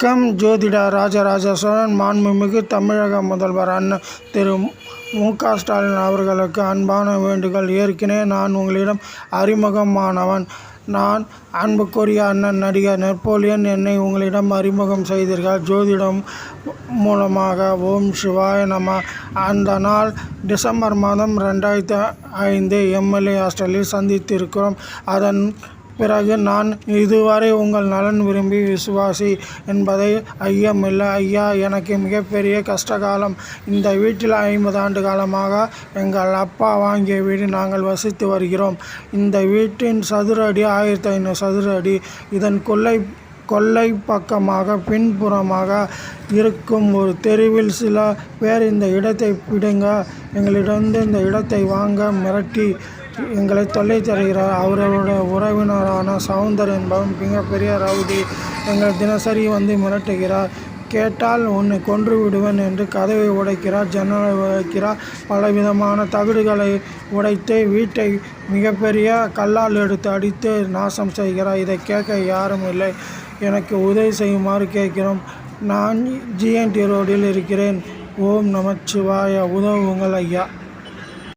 ஜோதிட ராஜராஜ சோழன் மாண்புமிகு தமிழக முதல்வர் அண்ணன் திரு மு.க. ஸ்டாலின் அவர்களுக்கு அன்பான வேண்டுகோள். ஏற்கனவே நான் உங்களிடம் அறிமுகமானவன். நான் அன்புக்குரிய அண்ணன் நடிகர் நெப்போலியன் என்னை உங்களிடம் அறிமுகம் செய்தீர்கள் ஜோதிடம் மூலமாக. ஓம் சிவாய நம. அந்த நாள் டிசம்பர் மாதம் 2005 எம்எல்ஏ ஹாஸ்டலில் சந்தித்திருக்கிறோம். அதன் பிறகு நான் இதுவரை உங்கள் நலன் விரும்பி விசுவாசி என்பதை ஐயமில்லை. ஐயா, எனக்கு மிகப்பெரிய கஷ்டகாலம். இந்த வீட்டில் 50 ஆண்டு காலமாக எங்கள் அப்பா வாங்கிய வீடு நாங்கள் வசித்து வருகிறோம். இந்த வீட்டின் சதுர அடி 1500 சதுர அடி. இதன் கொல்லை பக்கமாக பின்புறமாக இருக்கும் ஒரு தெருவில் சில பேர் இந்த இடத்தை பிடுங்க, எங்களிடமிருந்து இந்த இடத்தை வாங்க மிரட்டி எங்களை தொல்லை தருகிறார். அவர்களுடைய உறவினரான சவுந்தர் என்பவன் மிகப்பெரிய ரவுடி. எங்களை தினசரி வந்து மிரட்டுகிறார். கேட்டால் உன்னை கொன்று விடுவேன் என்று கதவை உடைக்கிறார், ஜன்னலை உடைக்கிறார், பலவிதமான தகடுகளை உடைத்து வீட்டை மிகப்பெரிய கல்லால் எடுத்து அடித்து நாசம் செய்கிறார். இதை கேட்க யாரும் இல்லை. எனக்கு உதவி செய்யுமாறு கேட்கிறோம். நான் ஜிஎன்டி ரோடில் இருக்கிறேன். ஓம் நமச்சிவாய. உதவுங்கள் ஐயா.